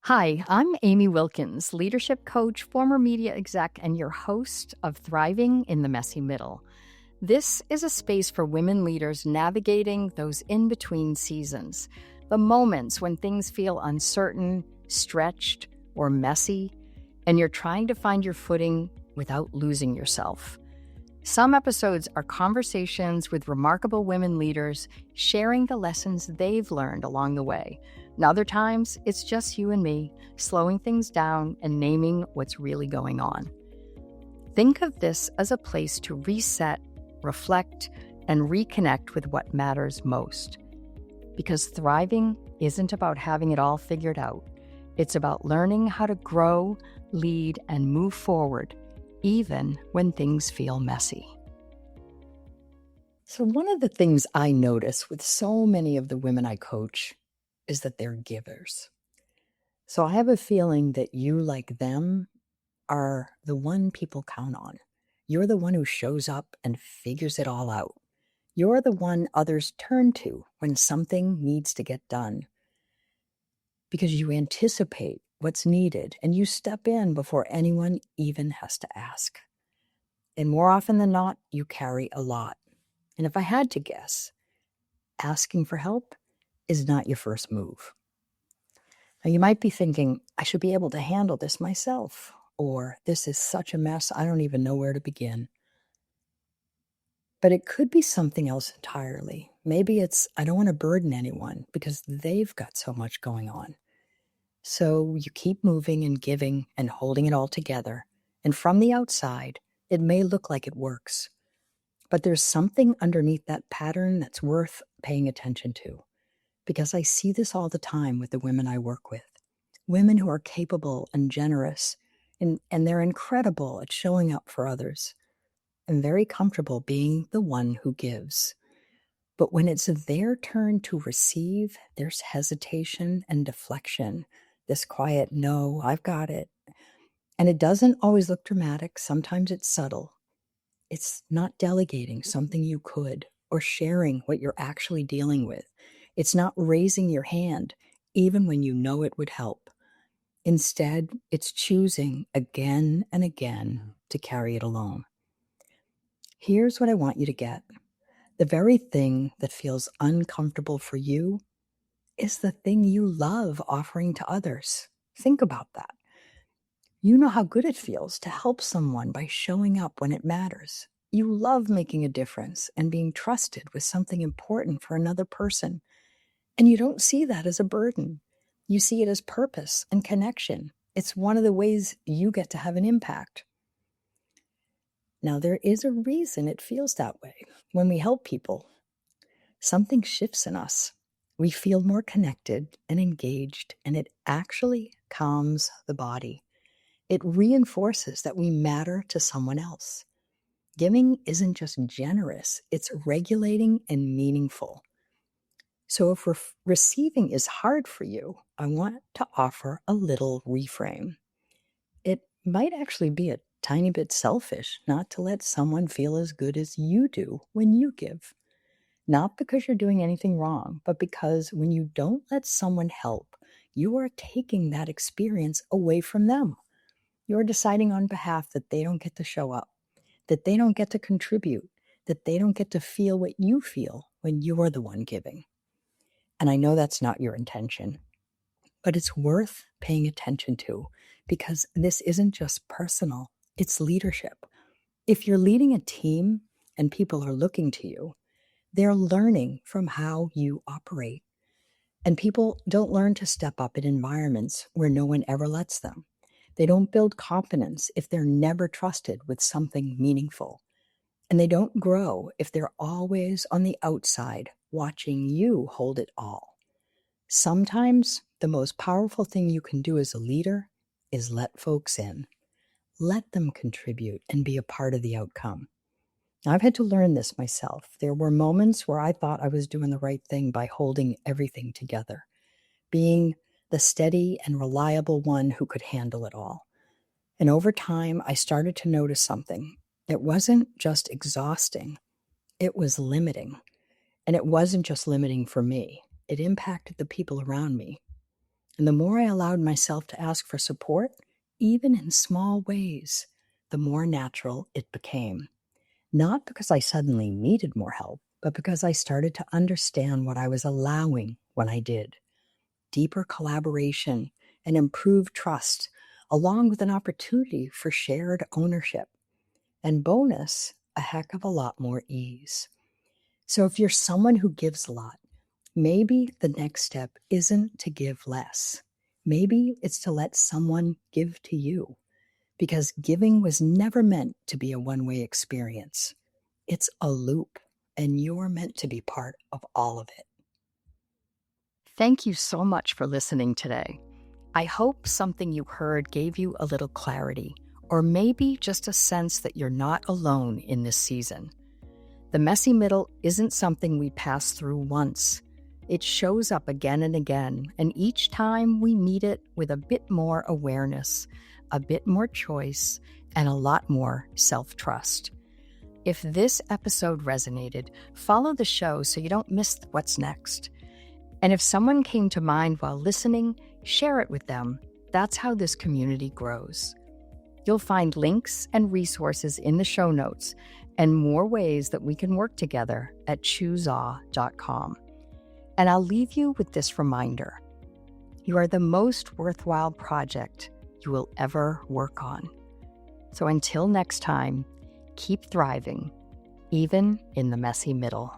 Hi, I'm Amy Wilkins, leadership coach, former media exec, and your host of Thriving in the Messy Middle. This is a space for women leaders navigating those in between seasons, the moments when things feel uncertain, stretched, or messy, and you're trying to find your footing without losing yourself. Some episodes are conversations with remarkable women leaders sharing the lessons they've learned along the way. And other times, it's just you and me, slowing things down and naming what's really going on. Think of this as a place to reset, reflect, and reconnect with what matters most. Because thriving isn't about having it all figured out. It's about learning how to grow, lead, and move forward, even when things feel messy. So one of the things I notice with so many of the women I coach is that they're givers. So I have a feeling that you, like them, are the one people count on. You're the one who shows up and figures it all out. You're the one others turn to when something needs to get done. Because you anticipate what's needed and you step in before anyone even has to ask. And more often than not, you carry a lot. And if I had to guess, asking for help is not your first move. Now, you might be thinking, I should be able to handle this myself, or this is such a mess, I don't even know where to begin. But it could be something else entirely. Maybe it's, I don't want to burden anyone because they've got so much going on. So you keep moving and giving and holding it all together. And from the outside, it may look like it works. But there's something underneath that pattern that's worth paying attention to. Because I see this all the time with the women I work with. Women who are capable and generous, and they're incredible at showing up for others, and very comfortable being the one who gives. But when it's their turn to receive, there's hesitation and deflection, this quiet, no, I've got it. And it doesn't always look dramatic. Sometimes it's subtle. It's not delegating something you could or sharing what you're actually dealing with. It's not raising your hand, even when you know it would help. Instead, it's choosing again and again to carry it alone. Here's what I want you to get. The very thing that feels uncomfortable for you is the thing you love offering to others. Think about that. You know how good it feels to help someone by showing up when it matters. You love making a difference and being trusted with something important for another person. And you don't see that as a burden. You see it as purpose and connection. It's one of the ways you get to have an impact. Now, there is a reason it feels that way. When we help people, something shifts in us. We feel more connected and engaged, and it actually calms the body. It reinforces that we matter to someone else. Giving isn't just generous, it's regulating and meaningful. So if receiving is hard for you, I want to offer a little reframe. It might actually be a tiny bit selfish not to let someone feel as good as you do when you give. Not because you're doing anything wrong, but because when you don't let someone help, you are taking that experience away from them. You're deciding on behalf that they don't get to show up, that they don't get to contribute, that they don't get to feel what you feel when you're the one giving. And I know that's not your intention, but it's worth paying attention to because this isn't just personal, it's leadership. If you're leading a team and people are looking to you, they're learning from how you operate. And people don't learn to step up in environments where no one ever lets them. They don't build confidence if they're never trusted with something meaningful. And they don't grow if they're always on the outside watching you hold it all. Sometimes the most powerful thing you can do as a leader is let folks in. Let them contribute and be a part of the outcome. Now, I've had to learn this myself. There were moments where I thought I was doing the right thing by holding everything together, being the steady and reliable one who could handle it all. And over time, I started to notice something. It wasn't just exhausting, it was limiting. And it wasn't just limiting for me. It impacted the people around me. And the more I allowed myself to ask for support, even in small ways, the more natural it became. Not because I suddenly needed more help, but because I started to understand what I was allowing when I did. Deeper collaboration and improved trust, along with an opportunity for shared ownership. And bonus, a heck of a lot more ease. So if you're someone who gives a lot, maybe the next step isn't to give less. Maybe it's to let someone give to you, because giving was never meant to be a one-way experience. It's a loop, and you're meant to be part of all of it. Thank you so much for listening today. I hope something you heard gave you a little clarity, or maybe just a sense that you're not alone in this season. The messy middle isn't something we pass through once. It shows up again and again, and each time we meet it with a bit more awareness, a bit more choice, and a lot more self-trust. If this episode resonated, follow the show so you don't miss what's next. And if someone came to mind while listening, share it with them. That's how this community grows. You'll find links and resources in the show notes and more ways that we can work together at chooseaw.com. And I'll leave you with this reminder. You are the most worthwhile project you will ever work on. So until next time, keep thriving, even in the messy middle.